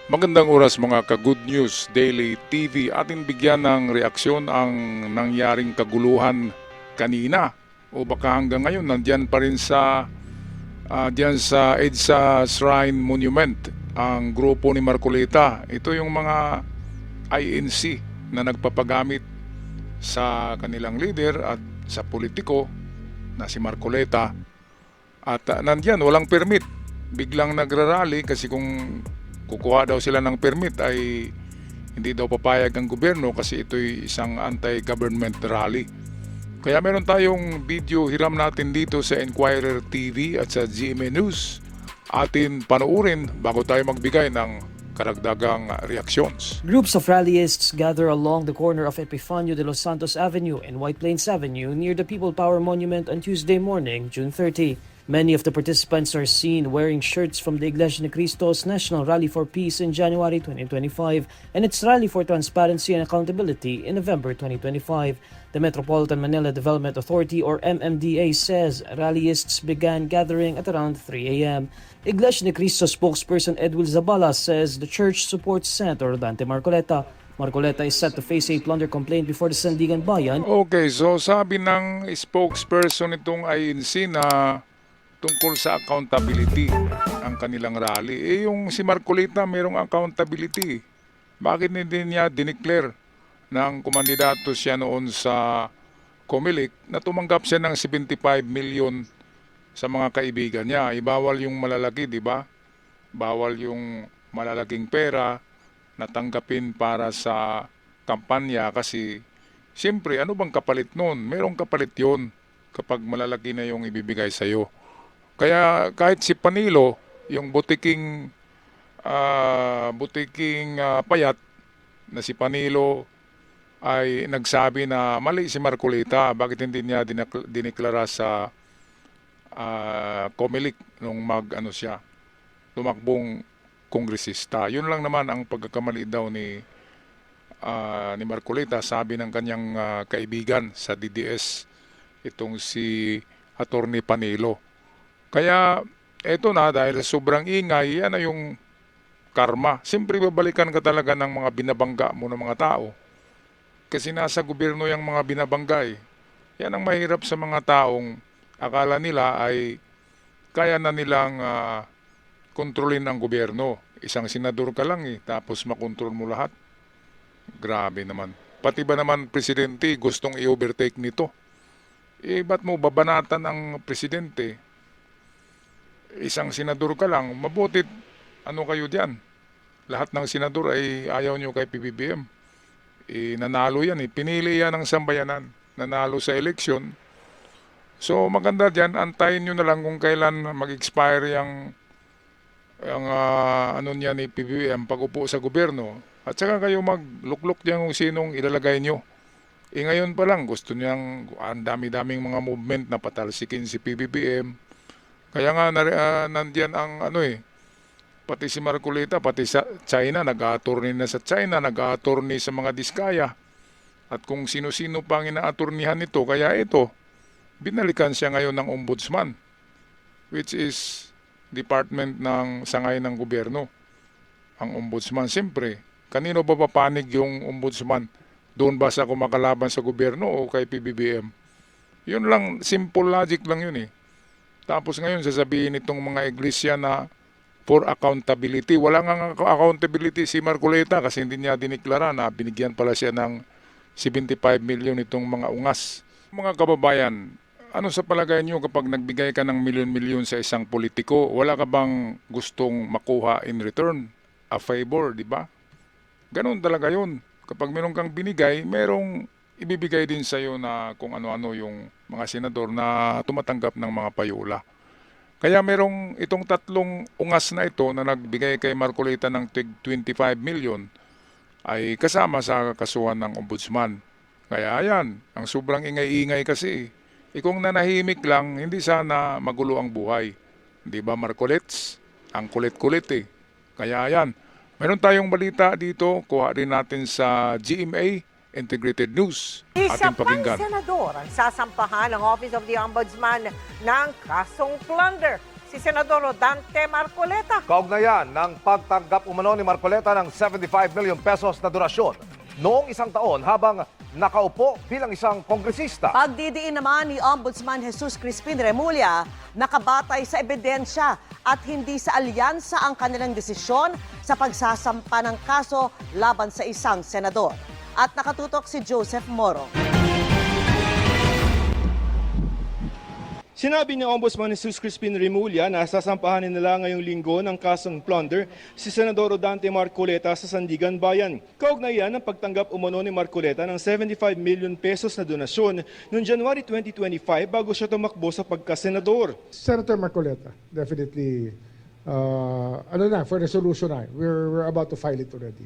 Magandang oras mga ka-Good News Daily TV. Atin bigyan ng reaksyon ang nangyaring kaguluhan kanina o baka hanggang ngayon nandiyan pa rin sa diyan sa EDSA Shrine Monument ang grupo ni Marcoleta. Ito yung mga INC na nagpapagamit sa kanilang leader at sa politiko na si Marcoleta. At nandiyan walang permit. Biglang nagrarally kasi kung kukuha daw sila ng permit ay hindi daw papayag ang gobyerno kasi ito'y isang anti-government rally. Kaya meron tayong video, hiram natin dito sa Enquirer TV at sa GMA News. Atin panoorin bago tayo magbigay ng karagdagang reactions. Groups of rallyists gather along the corner of Epifanio de los Santos Avenue and White Plains Avenue near the People Power Monument on Tuesday morning, June 30. Many of the participants are seen wearing shirts from the Iglesia ni Cristo's National Rally for Peace in January 2025 and its Rally for Transparency and Accountability in November 2025. The Metropolitan Manila Development Authority or MMDA says rallyists began gathering at around 3 a.m. Iglesia ni Cristo spokesperson Edwin Zabala says the church supports Senator Dante Marcoleta. Marcoleta is set to face a plunder complaint before the Sandigan Bayan. Okay, so sabi ng spokesperson itong INC na tungkol sa accountability ang kanilang rally. Yung si Marcoleta mayroong accountability. Bakit hindi niya dineclare ng kumandidato siya noon sa Comelec na tumanggap siya ng 75 million sa mga kaibigan niya? Ibawal yung malalaki, di ba? Bawal yung malalaking pera na tanggapin para sa kampanya kasi siyempre ano bang kapalit noon? Merong kapalit yon kapag malalaki na yung ibibigay sa'yo. Kaya kahit si Panilo, yung butiking payat na si Panilo ay nagsabi na mali si Marcoleta, bakit hindi niya dineklara sa Comelec nung siya, tumakbong kongresista. Yun lang naman ang pagkakamali daw ni Marcoleta, sabi ng kanyang kaibigan sa DDS, itong si Attorney Panilo. Kaya eto na, dahil sobrang ingay, yan na yung karma. Siyempre babalikan ka talaga ng mga binabangga mo ng mga tao. Kasi nasa gobyerno yung mga binabangga eh. Yan ang mahirap sa mga taong akala nila ay kaya na nilang kontrolin ang gobyerno. Isang senador ka lang eh, tapos makontrol mo lahat. Grabe naman. Pati ba naman presidente gustong i-overtake nito? Eh ba't mo babanatan ang presidente? Isang senador ka lang, mabutit ano kayo diyan? Lahat ng senador ay ayaw nyo kay PBBM. Nanalo yan pinili yan ng sambayanan, nanalo sa eleksyon. So maganda diyan, antayin nyo na lang kung kailan mag-expire yung ano niya ni PBBM pag-upo sa gobyerno. At saka kayo magluklok diyan kung sinong ilalagay nyo. Ngayon pa lang gusto niyang ang dami-daming mga movement na patalsikin si PBBM. Kaya nga nandiyan ang pati si Marcoleta, pati sa China, nag-a-attorney na sa China, nag-a-attorney sa mga diskaya. At kung sino-sino pang ina-attorneyhan nito, kaya ito, binalikan siya ngayon ng ombudsman, which is department ng sangay ng gobyerno. Ang ombudsman, siyempre, kanino ba papanig yung ombudsman? Doon ba sa kumakalaban sa gobyerno o kay PBBM? Yun lang, simple logic lang yun eh. Tapos ngayon sasabihin itong mga iglesia na for accountability. Wala nga accountability si Marcoleta kasi hindi niya diniklara na binigyan pala siya ng 75 million itong mga ungas. Mga kababayan, ano sa palagay niyo kapag nagbigay ka ng milyon-milyon sa isang politiko, wala ka bang gustong makuha in return? A favor, di ba? Ganun talaga yun. Kapag meron kang binigay, merong ibibigay din sa iyo na kung ano-ano yung mga senador na tumatanggap ng mga payola. Kaya merong itong tatlong ungas na ito na nagbigay kay Marcoleta ng 25 million ay kasama sa kasuhan ng ombudsman. Kaya ayan, ang sobrang ingay-ingay kasi. Kung nanahimik lang, hindi sana magulo ang buhay. Di ba Marcolets? Ang kulit-kulit eh. Kaya ayan, meron tayong balita dito, kuha rin natin sa GMA Integrated News. Isa Ating pang pakinggan. senador ang sasampahan ng Office of the Ombudsman ng kasong plunder. si Senador Rodante Marcoleta. Kaugnayan ng pagtanggap umano ni Marcoleta ng 75 million pesos na donasyon noong isang taon habang nakaupo bilang isang kongresista. Pagdidiin naman ni Ombudsman Jesus Crispin Remulla, nakabatay sa ebidensya at hindi sa alyansa ang kanilang desisyon sa pagsasampa ng kaso laban sa isang senador. At nakatutok si Joseph Moro. Sinabi ni Ombudsman Jesus Crispin Remulla na sasampahanin nila ngayong linggo ng kasong plunder si Senador Rodante Marcoleta sa Sandigan Bayan. Kaugnayan ang pagtanggap umano ni Marcoleta ng 75 million pesos na donasyon noong January 2025 bago siya tumakbo sa pagkasenador. Senator Marcoleta, definitely, for resolution na. We're about to file it already.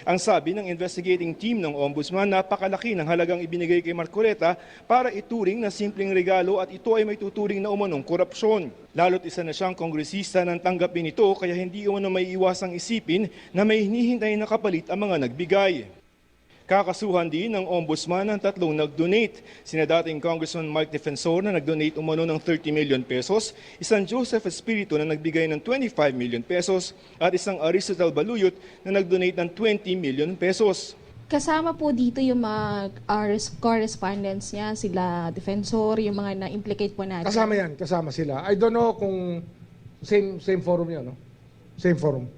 Ang sabi ng investigating team ng Ombudsman, napakalaki ng halagang ibinigay kay Marcoleta para ituring na simpleng regalo at ito ay may tuturing na umanong korupsyon. Lalo't isa na siyang kongresista nang tanggapin ito kaya hindi umano may iwasang isipin na may hinihintay na kapalit ang mga nagbigay. Kakasuhan din ng Ombudsman ang tatlong nag-donate. Sina dating Congressman Mike Defensor na nag-donate umano ng 30 million pesos, isang Joseph Espiritu na nagbigay ng 25 million pesos at isang Aristotle Baluyot na nag-donate ng 20 million pesos. Kasama po dito yung mga correspondents niya, sila Defensor, yung mga na-implicate po natin. Kasama sila. I don't know kung same forum yan, no? Same forum.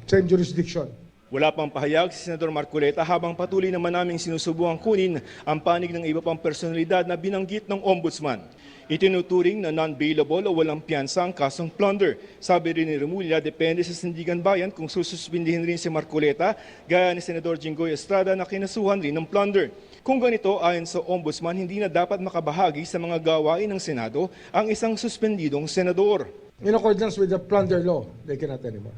Same jurisdiction. Wala pang pahayag si Senador Marcoleta habang patuloy naman naming sinusubukan kunin ang panig ng iba pang personalidad na binanggit ng Ombudsman. Itinuturing na non-bailable o walang piyansa ang kasong plunder. Sabi rin ni Remulla, depende sa Sandigan Bayan kung sususpindihin rin si Marcoleta gaya ni Senador Jinggoy Estrada na kinasuhan rin ng plunder. Kung ganito, ayon sa Ombudsman, hindi na dapat makabahagi sa mga gawain ng Senado ang isang suspendidong senador. In accordance with the plunder law, they cannot anymore.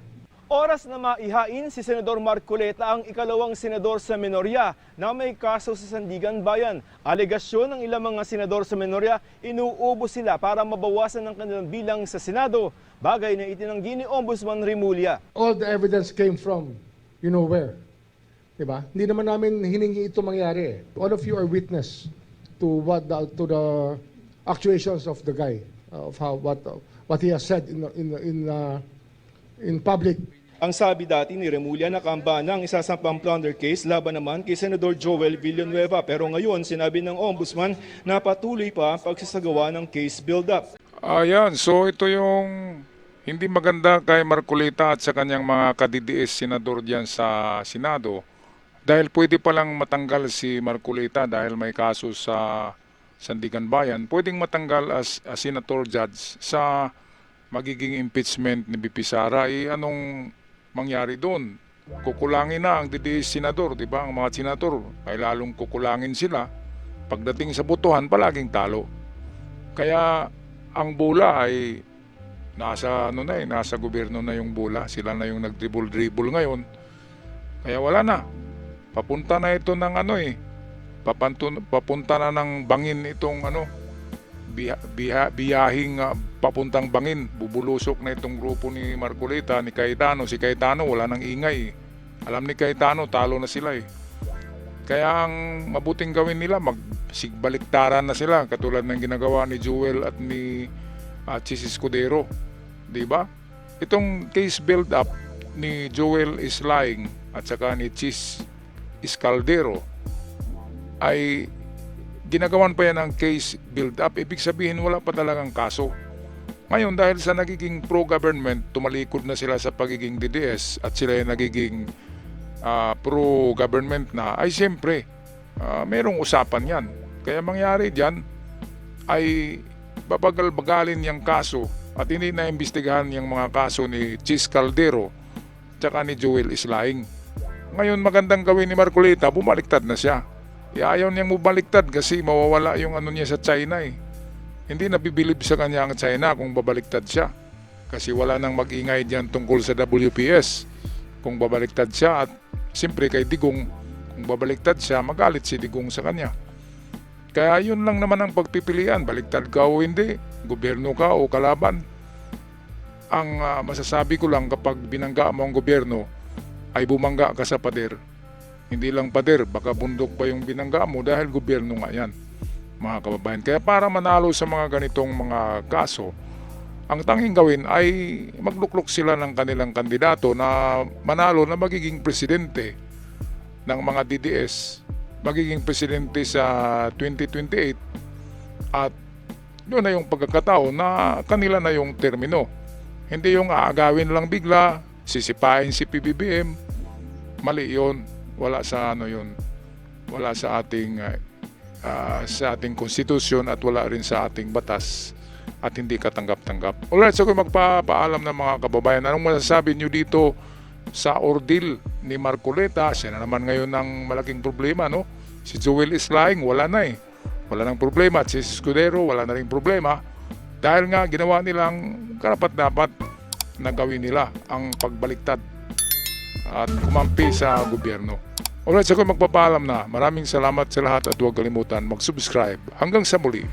Oras na maihain si Senador Marcoleta ang ikalawang senador sa Menorya na may kaso sa Sandigan Bayan. Alegasyon ng ilang mga senador sa Menorya, inuubo sila para mabawasan ang kanilang bilang sa Senado, bagay na itinanggi ni Ombudsman Remulla. All the evidence came from, you know where. Diba? Hindi naman namin hiningi ito mangyari. All of you are witness to the actuations of the guy, of what he has said in public. Ang sabi dati ni Remulla, nakamba ng isasampang plunder case laban naman kay Senador Joel Villanueva. Pero ngayon, sinabi ng Ombudsman na patuloy pa ang pagsasagawa ng case build-up. Ayan, so ito yung hindi maganda kay Marcoleta at sa kanyang mga kadidiis senador diyan sa Senado. Dahil pwede palang matanggal si Marcoleta dahil may kaso sa Sandigan Bayan, pwedeng matanggal as senator judge sa magiging impeachment ni BP Sara. Anong mangyari doon? Kukulangin na ang didiis senador, di ba? Ang mga senador ay lalong kukulangin sila. Pagdating sa botohan, palaging talo. Kaya ang bola ay nasa gobyerno na yung bola. Sila na yung nag-dribble ngayon. Kaya wala na. Papunta na ito ng papunta na ng bangin itong biyahing papuntang bangin. Bubulusok na itong grupo ni Marcoleta, ni Cayetano. Si Cayetano wala nang ingay. Alam ni Cayetano, talo na sila . Kaya ang mabuting gawin nila, magsigbaliktaran na sila katulad ng ginagawa ni Joel at ni Chis Escudero. Diba? Itong case build up ni Joel Islying at saka ni Chis Escudero ay ginagawan pa yan ang case build-up. Ibig sabihin wala pa talagang kaso. Ngayon dahil sa nagiging pro-government, tumalikod na sila sa pagiging DDS at sila yung nagiging pro-government na, ay siyempre merong usapan yan. Kaya mangyari dyan ay babagal-bagalin yung kaso at hindi na imbestigahan yung mga kaso ni Chis Caldero tsaka ni Joel Islying. Ngayon magandang gawin ni Marcoleta, bumaliktad na siya. Ayaw niyang bumaliktad kasi mawawala yung niya sa China . Hindi nabibilib sa kanya ang China kung babaliktad siya. Kasi wala nang mag-ingay diyan tungkol sa WPS kung babaliktad siya. At siyempre kay Digong, kung babaliktad siya, magalit si Digong sa kanya. Kaya yun lang naman ang pagpipilian. Baliktad ka o hindi, gobyerno ka o kalaban. Ang masasabi ko lang, kapag binangga mo ang gobyerno, ay bumangga ka sa pader. Hindi lang pader, baka bundok pa yung binangga mo dahil gobyerno nga yan. mga kababayan. Kaya para manalo sa mga ganitong mga kaso, ang tanging gawin ay magluklok sila ng kanilang kandidato na manalo na magiging presidente ng mga DDS, magiging presidente sa 2028, at yun na yung pagkakataon na kanila na yung termino. Hindi yung aagawin lang bigla, sisipain si PBBM. Mali yun. Wala sa yun. Wala sa ating konstitusyon at wala rin sa ating batas at hindi katanggap-tanggap. Alright, so kung magpapaalam ng mga kababayan, anong masasabi nyo dito sa ordeal ni Marcoleta? Siya na naman ngayon ng malaking problema, no? Si Joel Islaing, wala na eh. Wala nang problema. At si Escudero, wala na rin problema. Dahil nga ginawa nilang karapat-dapat na gawin nila ang pagbaliktad at kumampi sa gobyerno. Alright, so kung magpapaalam na, maraming salamat sa lahat at huwag kalimutan mag-subscribe. Hanggang sa muli.